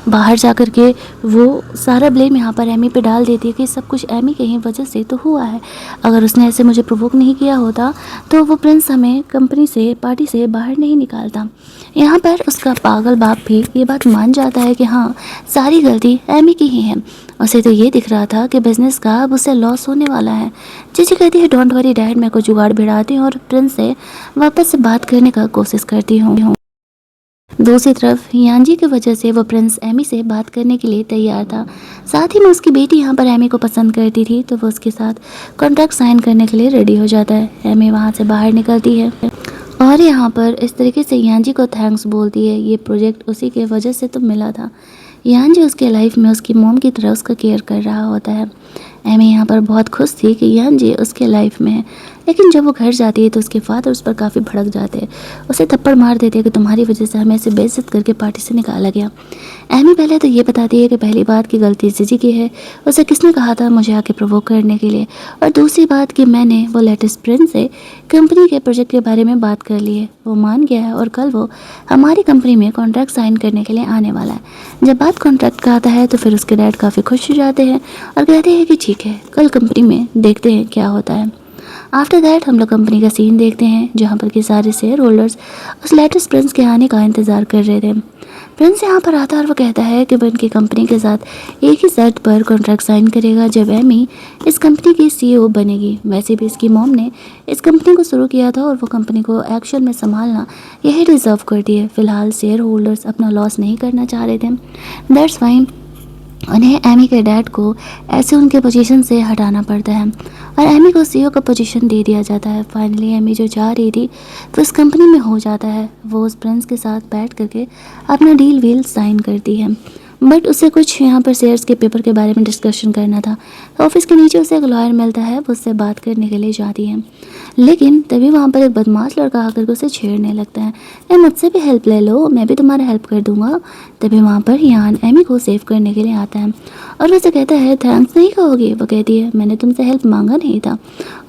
बाहर जा कर के वो सारा ब्लेम यहाँ पर एमी पे डाल देती है कि सब कुछ एमी की ही वजह से तो हुआ है। अगर उसने ऐसे मुझे प्रोवोक नहीं किया होता तो वो प्रिंस हमें कंपनी से पार्टी से बाहर नहीं निकालता। यहाँ पर उसका पागल बाप भी ये बात मान जाता है कि हाँ सारी गलती एमी की ही है। उसे तो ये दिख रहा था कि बिजनेस का अब उसे लॉस होने वाला है। जीजी कहती है डोंट वरी डैड, मैं को जुगाड़ भिड़ाती हूँ और प्रिंस से वापस से बात करने का कोशिश करती हूँ। दूसरी तरफ यांजी की वजह से वो प्रिंस एमी से बात करने के लिए तैयार था। साथ ही में उसकी बेटी यहाँ पर एमी को पसंद करती थी, तो वो उसके साथ कॉन्ट्रैक्ट साइन करने के लिए रेडी हो जाता है। एमी वहाँ से बाहर निकलती है और यहाँ पर इस तरीके से यांजी को थैंक्स बोलती है, ये प्रोजेक्ट उसी के वजह से तो मिला था। यांजी उसके लाइफ में उसकी मॉम की तरह उसका केयर कर रहा होता है। एमी यहाँ पर बहुत खुश थी कि यांजी उसके लाइफ में है, लेकिन जब वो घर जाती है तो उसके फादर उस पर काफ़ी भड़क जाते हैं, उसे थप्पड़ मार देते हैं कि तुम्हारी वजह से हमें ऐसे बेइज्जत करके पार्टी से निकाला गया। एमी पहले तो ये बताती है कि पहली बात की गलती जीजी की है, उसे किसने कहा था मुझे आके प्रोवोक करने के लिए, और दूसरी बात कि मैंने वो लेटेस्ट प्रिंस से कंपनी के प्रोजेक्ट के बारे में बात कर ली है, वो मान गया है और कल वो हमारी कंपनी में कॉन्ट्रैक्ट साइन करने के लिए आने वाला है। जब बात कॉन्ट्रैक्ट का आता है तो फिर उसके डैड काफ़ी खुश हो जाते हैं और कहते हैं कि ठीक है, कल कंपनी में देखते हैं क्या होता है। आफ्टर दैट हम लोग कंपनी का सीन देखते हैं जहाँ पर कि सारे शेयर होल्डर्स उस लेटेस्ट प्रिंस के आने का इंतज़ार कर रहे थे। प्रिंस यहाँ पर आता है और वो कहता है कि वो इनकी कंपनी के साथ एक ही शर्त पर कॉन्ट्रैक्ट साइन करेगा, जब एमी इस कंपनी की सीईओ बनेगी। वैसे भी इसकी मॉम ने इस कंपनी को शुरू किया था और वो कंपनी को एक्शन में संभालना यही डिज़र्व करती है। फिलहाल शेयर होल्डर्स अपना लॉस नहीं करना चाह रहे थे, दैट्स फाइन। उन्हें एमी के डैड को ऐसे उनके पोजीशन से हटाना पड़ता है और एमी को सीईओ का पोजीशन दे दिया जाता है। फाइनली एमी जो चाह रही थी तो इस कंपनी में हो जाता है, वो उस प्रिंस के साथ बैठ करके अपना डील वील साइन करती है। बट उसे कुछ यहाँ पर शेयर्स के पेपर के बारे में डिस्कशन करना था, तो ऑफिस के नीचे उसे एक लॉयर मिलता है, वो उससे बात करने के लिए जाती है। लेकिन तभी वहाँ पर एक बदमाश लड़का आकर के उसे छेड़ने लगता है, मुझसे भी हेल्प ले लो, मैं भी तुम्हारा हेल्प कर दूंगा। तभी वहाँ पर यान एमी को सेव करने के लिए आता है और वैसे कहता है थैंक्स नहीं कहोगे। वो कहती है मैंने तुमसे हेल्प मांगा नहीं था,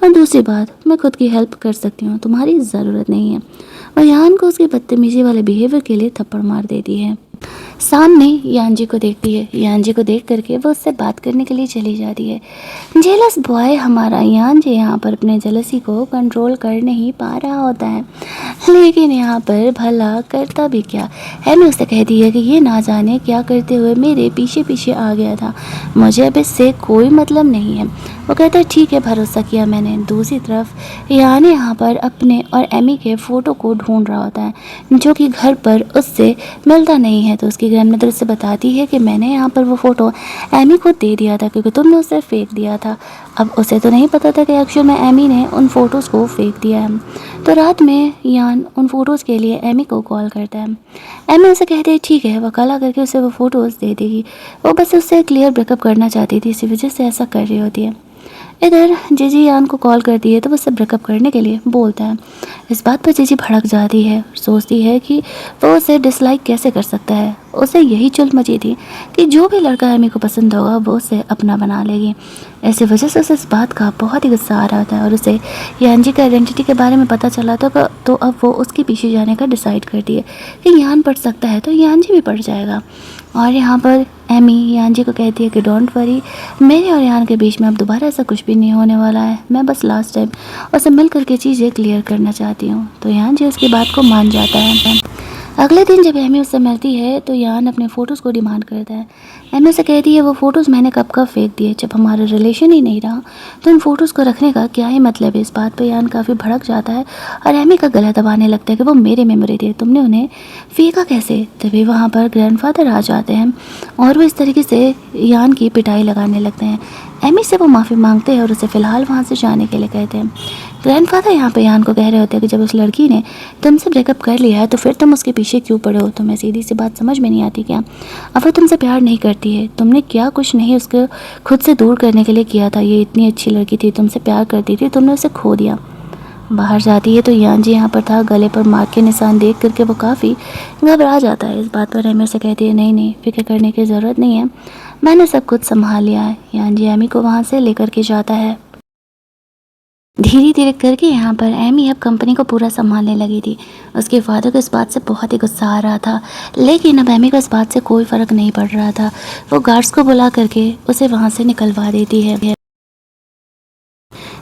और दूसरी बात मैं खुद की हेल्प कर सकती हूँ, तुम्हारी ज़रूरत नहीं है। और यान को उसकी बदतमीजी वाले बिहेवियर के लिए थप्पड़ मार देती है। सामने यांजी को देखती है, यांजी को देख करके वो उससे बात करने के लिए चली जाती है। जेलस बॉय हमारा यांजी यहाँ पर अपने जेलसी को कंट्रोल कर नहीं पा रहा होता है, लेकिन यहाँ पर भला करता भी क्या है। मैं उसे कहती है कि ये ना जाने क्या करते हुए मेरे पीछे पीछे आ गया था, मुझे अब इससे कोई मतलब नहीं है। वो कहता है ठीक है, भरोसा किया मैंने। दूसरी तरफ यान यहाँ पर अपने और एमी के फ़ोटो को ढूंढ रहा होता है जो कि घर पर उससे मिलता नहीं है, तो उसकी ग्रैंडमदर उससे बताती है कि मैंने यहाँ पर वो फ़ोटो एमी को दे दिया था क्योंकि तुमने उसे फेंक दिया था। अब उसे तो नहीं पता था कि एक्चुअल में एमी ने उन फ़ोटोज़ को फेंक दिया है। तो रात में यान उन फ़ोटोज़ के लिए एमी को कॉल करता है। एमी उसे कहती है ठीक है, वो कल आकर के उसे वो फ़ोटोज़ दे देगी। वो बस उससे क्लियर ब्रेकअप करना चाहती थी, इसी वजह से ऐसा कर रही होती है। इधर जीजी यान को कॉल करती है तो वो उससे ब्रेकअप करने के लिए बोलता है। इस बात पर जीजी भड़क जाती है, सोचती है कि वो उसे डिसलाइक कैसे कर सकता है। उसे यही चुल मची थी कि जो भी लड़का एमी को पसंद होगा वो उसे अपना बना लेगी। ऐसी वजह से उसे इस बात का बहुत ही गुस्सा आ रहा था और उसे यांजी का आइडेंटिटी के बारे में पता चला तो अब वो उसके पीछे जाने का डिसाइड करती है कि यान पढ़ सकता है तो यांजी भी पढ़ जाएगा। और यहाँ पर एमी यांजी को कहती है कि डोंट वरी, मेरे और यान के बीच में अब दोबारा ऐसा कुछ भी नहीं होने वाला है, मैं बस लास्ट टाइम उसे मिल करके चीज़ें क्लियर करना चाहती हूँ। तो यांजी उसकी बात को मान जाता है। अगले दिन जब एमी उससे मिलती है तो यान अपने फ़ोटोज़ को डिमांड करता है। एमी उसे कहती है वो फ़ोटोज़ मैंने कब कब फेंक दिए, जब हमारा रिलेशन ही नहीं रहा तो उन फ़ोटोज़ को रखने का क्या ही मतलब है। इस बात पर यान काफ़ी भड़क जाता है और एमी का गला दबाने लगता है कि वो मेरे मेमोरी थे, तुमने उन्हें फेंका कैसे। तभी वहाँ पर ग्रैंडफादर आ जाते हैं और वो इस तरीके से यान की पिटाई लगाने लगते हैं। एमी से वो माफ़ी मांगते हैं और उसे फ़िलहाल वहाँ से जाने के लिए कहते हैं। ग्रैंडफादर यहाँ पे यान को कह रहे होते हैं कि जब उस लड़की ने तुमसे ब्रेकअप कर लिया है तो फिर तुम उसके पीछे क्यों पड़े हो, तुम्हें सीधी सी बात समझ में नहीं आती क्या। अब वो तुमसे प्यार नहीं करती है, तुमने क्या कुछ नहीं उसको खुद से दूर करने के लिए किया था। ये इतनी अच्छी लड़की थी, तुमसे प्यार करती थी, तुमने उसे खो दिया। बाहर जाती है तो यान जी यहाँ पर था, गले पर मार के निशान देख करके वो काफ़ी घबरा जाता है। इस बात पर एमी से कहती है नहीं नहीं, फिक्र करने की ज़रूरत नहीं है, मैंने सब कुछ संभाल लिया है। यान जी एमी को वहाँ से लेकर के जाता है। धीरे धीरे करके यहाँ पर एमी अब कंपनी को पूरा संभालने लगी थी। उसके फादर को इस बात से बहुत ही गुस्सा आ रहा था, लेकिन अब एमी को इस बात से कोई फ़र्क नहीं पड़ रहा था। वो गार्ड्स को बुला करके उसे वहाँ से निकलवा देती है।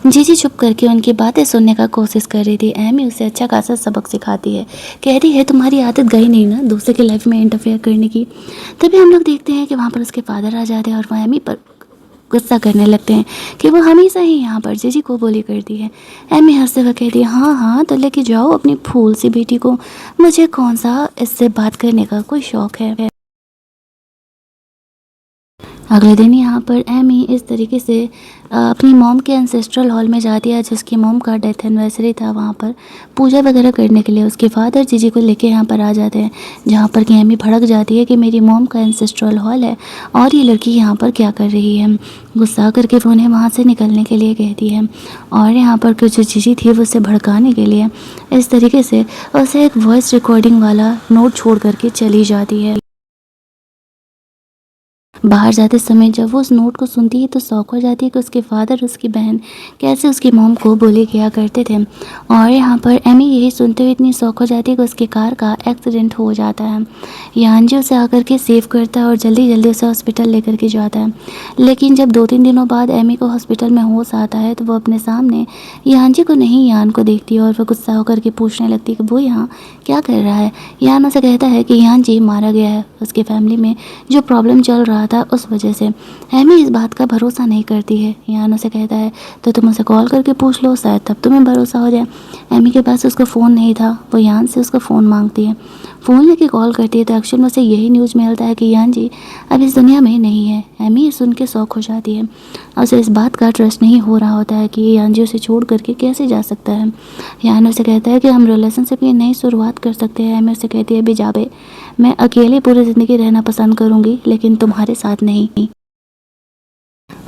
जीजी चुप करके उनकी बातें सुनने का कोशिश कर रही थी। एमी उसे अच्छा खासा सबक सिखाती है, कह रही है तुम्हारी आदत गई नहीं ना दूसरे की लाइफ में इंटरफेयर करने की। तभी हम लोग देखते हैं कि वहाँ पर उसके फादर आ जाते हैं और वह एमी पर गुस्सा करने लगते हैं कि वो हमेशा ही यहाँ पर जीजी को बोली करती है। एमी हंसते हुए कहती है हाँ हाँ तो लेके जाओ अपनी फूल सी बेटी को, मुझे कौन सा इससे बात करने का कोई शौक है। अगले दिन यहाँ पर एमी इस तरीके से अपनी मॉम के एंसेस्ट्रल हॉल में जाती है, जिसकी मॉम का डेथ एनिवर्सरी था। वहाँ पर पूजा वगैरह करने के लिए उसके फादर जीजी को लेके यहाँ पर आ जाते हैं, जहाँ पर कि एमी भड़क जाती है कि मेरी मॉम का एंसेस्ट्रल हॉल है और ये लड़की यहाँ पर क्या कर रही है। गुस्सा करके वो उन्हें वहाँ से निकलने के लिए कहती है और यहाँ पर कुछ जीजी थी वो उसे भड़काने के लिए इस तरीके से उसे एक वॉइस रिकॉर्डिंग वाला नोट छोड़ करके चली जाती है। बाहर जाते समय जब वो उस नोट को सुनती है तो शॉक हो जाती है कि उसके फादर उसकी बहन कैसे उसकी मॉम को bully किया करते थे। और यहाँ पर एमी यही सुनते हुए इतनी शॉक हो जाती है कि उसकी कार का एक्सीडेंट हो जाता है। यानजी उसे आकर के सेव करता है और जल्दी जल्दी उसे हॉस्पिटल लेकर के जाता है। लेकिन जब 2-3 दिनों बाद एमी को हॉस्पिटल में होश आता है तो वो अपने सामने यानजी को नहीं यान को देखती है और वो गुस्सा होकर के पूछने लगती है कि वो यहाँ क्या कर रहा है। यान उसे कहता है कि यानजी मारा गया है, उसकी फैमिली में जो प्रॉब्लम चल रहा था उस वजह से। एमी इस बात का भरोसा नहीं करती है। यान उसे कहता है तो तुम उसे कॉल करके पूछ लो, शायद तब तुम्हें भरोसा हो जाए। एमी के पास उसका फ़ोन नहीं था, वो यान से उसका फ़ोन मांगती है। फ़ोन लेके कॉल करती है तो एक्चुअल में उसे यही न्यूज़ मिलता है कि यान जी अब इस दुनिया में नहीं है। एमी ये सुन के शौक हो जाती है और उसे इस बात का ट्रस्ट नहीं हो रहा होता है कि ये यान जी उसे छोड़ करके कैसे जा सकता है। यान उसे कहता है कि हम रिलेशनशिप की नई शुरुआत कर सकते हैं। एमी उसे कहती है बेजाबे, मैं अकेले पूरी ज़िंदगी रहना पसंद करूँगी लेकिन तुम्हारे साथ नहीं।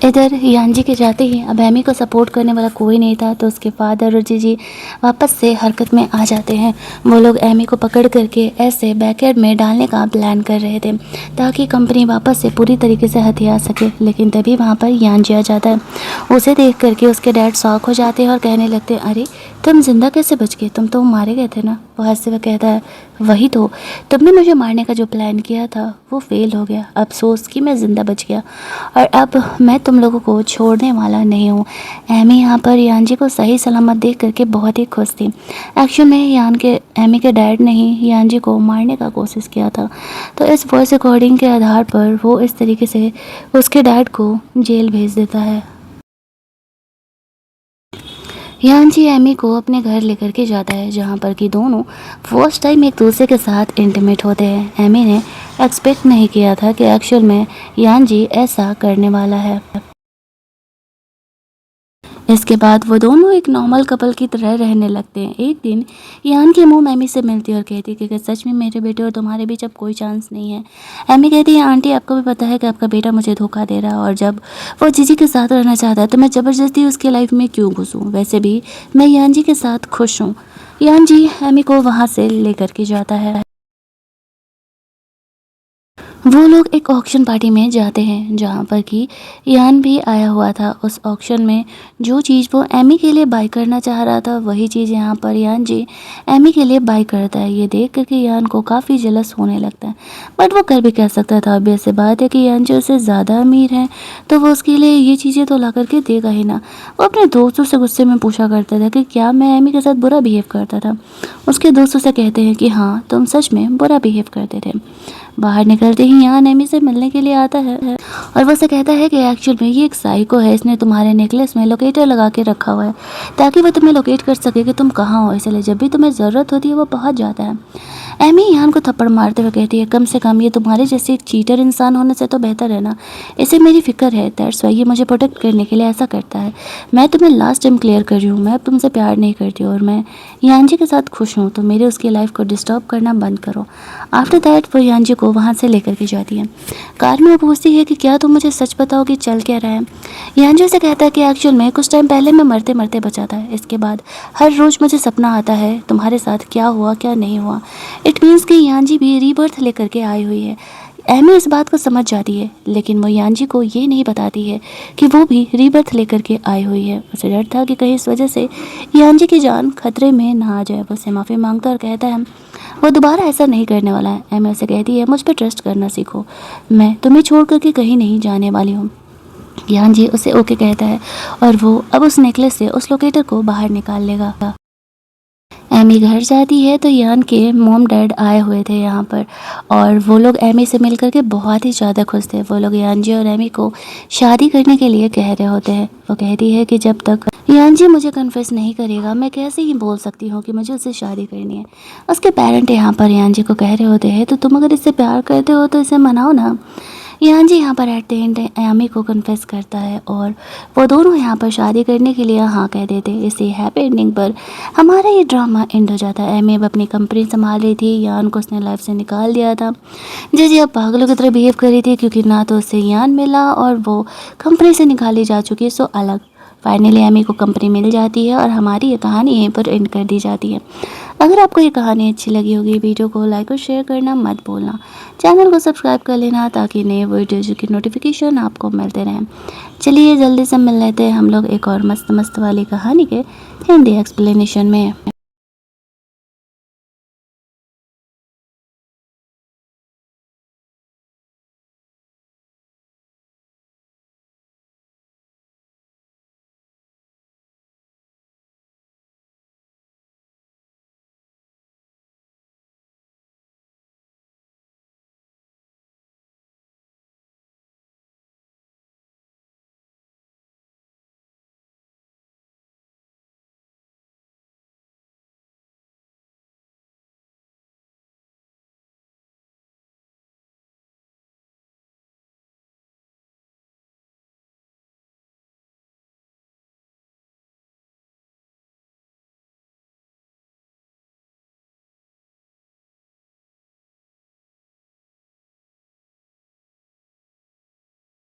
इधर यानजी के जाते ही अब एमी को सपोर्ट करने वाला कोई नहीं था तो उसके फादर और जीजी वापस से हरकत में आ जाते हैं। वो लोग एमी को पकड़ करके ऐसे बैकयार्ड में डालने का प्लान कर रहे थे ताकि कंपनी वापस से पूरी तरीके से हथिया सके। लेकिन तभी वहाँ पर यानजी आ जाता है। उसे देख करके उसके डैड शॉक हो जाते हैं और कहने लगते हैं अरे तुम जिंदा कैसे बच गए, तुम तो मारे गए थे ना। वो हंसते हुए कहता है वही तो, तुमने मुझे मारने का जो प्लान किया था वो फेल हो गया, अफसोस कि मैं ज़िंदा बच गया और अब मैं तुम लोगों को छोड़ने वाला नहीं हूँ। एमी यहाँ पर यानजी को सही सलामत देख करके बहुत ही खुश थी। एक्चुअल में एमी के डैड ने ही यानजी को मारने का कोशिश किया था। तो इस वॉइस रिकॉर्डिंग के आधार पर वो इस तरीके से उसके डैड को जेल भेज देता है। यानजी एमी को अपने घर लेकर के जाता है जहाँ पर कि दोनों फर्स्ट टाइम एक दूसरे के साथ इंटीमेट होते हैं। एमी ने एक्सपेक्ट नहीं किया था कि एक्चुअल में यानजी ऐसा करने वाला है। इसके बाद वो दोनों एक नॉर्मल कपल की तरह रहने लगते हैं। एक दिन यान की मॉम एमी से मिलती है और कहती है कि सच में मेरे बेटे और तुम्हारे बीच अब कोई चांस नहीं है। एमी कहती है आंटी आपको भी पता है कि आपका बेटा मुझे धोखा दे रहा है और जब वो जीजी के साथ रहना चाहता है तो मैं ज़बरदस्ती उसकी लाइफ में क्यों घुसूँ। वैसे भी मैं यान जी के साथ खुश हूँ। यान जी एमी को वहाँ से लेकर के जाता है। वो लोग एक ऑक्शन पार्टी में जाते हैं जहाँ पर कि यान भी आया हुआ था। उस ऑक्शन में जो चीज़ वो एमी के लिए बाय करना चाह रहा था वही चीज़ यहाँ पर यान जी एमी के लिए बाय करता है। ये देख करके यान को काफ़ी जलस होने लगता है, बट वो कर भी कह सकता था। अब ऐसी बात है कि यान जी उससे ज़्यादा अमीर है तो वो उसके लिए ये चीज़ें तो ला करके देगा ही ना। वो अपने दोस्तों से गुस्से में पूछा करता था कि क्या मैं एमी के साथ बुरा बिहेव करता था। उसके दोस्तों से कहते हैं कि हाँ तुम सच में बुरा बिहेव करते थे। बाहर निकलते ही यहाँ एमी से मिलने के लिए आता है और वो से कहता है कि एक्चुअल में ये एक साइको है, इसने तुम्हारे नेकलेस में लोकेटर लगा के रखा हुआ है ताकि वो तुम्हें लोकेट कर सके कि तुम कहाँ हो, इसलिए जब भी तुम्हें ज़रूरत होती है वो पहुँच जाता है। एमी यान को थप्पड़ मारते हुए कहती है कम से कम ये तुम्हारे जैसे एक चीटर इंसान होने से तो बेहतर है ना। इसे मेरी फिक्र है, दैट्स वाई ये मुझे प्रोटेक्ट करने के लिए ऐसा करता है। मैं तुम्हें लास्ट टाइम क्लियर कर रही हूँ, मैं अब तुमसे प्यार नहीं करती और मैं यानजी के साथ खुश हूँ, तो मेरे उसकी लाइफ को डिस्टर्ब करना बंद करो। आफ्टर दैट वो यानजी को वहाँ से लेकर के जाती है। कार में वो पूछती है कि क्या तुम मुझे सच बताओ कि चल क्या रहा है। यानजी से कहता है कि एक्चुअल में कुछ टाइम पहले मैं मरते मरते बचा था, इसके बाद हर रोज़ मुझे सपना आता है तुम्हारे साथ क्या हुआ क्या नहीं हुआ। इट मीन्स कि यानजी भी रीबर्थ लेकर के आई हुई है। एमी इस बात को समझ जाती है लेकिन वो यानजी को ये नहीं बताती है कि वो भी रीबर्थ लेकर के आई हुई है। उसे डर था कि कहीं इस वजह से यानजी की जान खतरे में ना आ जाए। वो उससे माफ़ी मांगता और कहता है वो दोबारा ऐसा नहीं करने वाला है। एमी उसे कहती है मुझ पर ट्रस्ट करना सीखो, मैं तुम्हें छोड़ करके कहीं नहीं जाने वाली हूँ। यानजी उसे ओके कहता है और वो अब उस नेकलेस से उस लोकेटर को बाहर निकाल लेगा। एमी घर जाती है तो यान के मॉम डैड आए हुए थे यहाँ पर और वो लोग एमी से मिल करके बहुत ही ज़्यादा खुश थे। वो लोग यानजी और एमी को शादी करने के लिए कह रहे होते हैं। वो कहती है कि जब तक यानजी मुझे कन्फेस नहीं करेगा मैं कैसे ही बोल सकती हूँ कि मुझे उससे शादी करनी है। उसके पेरेंट यहाँ पर यानजी को कह रहे होते हैं तो तुम अगर इससे प्यार करते हो तो इसे मनाओ ना। यान जी यहाँ पर एट द एंड एमी को कन्फेस करता है और वो दोनों यहाँ पर शादी करने के लिए हाँ कह देते। इसी हैप्पी एंडिंग पर हमारा ये ड्रामा एंड हो जाता है। एमी अब अपनी कंपनी संभाल रही थी, यान को उसने लाइफ से निकाल दिया था। जी अब पागलों की तरह बिहेव कर रही थी क्योंकि ना तो उससे यान मिला और वो कंपनी से निकाली जा चुकी है, सो अलग। फाइनली एमी को कंपनी मिल जाती है और हमारी ये कहानी यहीं पर एंड कर दी जाती है। अगर आपको ये कहानी अच्छी लगी होगी, वीडियो को लाइक और शेयर करना मत भूलना। चैनल को सब्सक्राइब कर लेना ताकि नए वीडियोज़ की नोटिफिकेशन आपको मिलते रहें। चलिए जल्दी से मिल लेते हैं हम लोग एक और मस्त मस्त वाली कहानी के हिंदी एक्सप्लेनेशन में।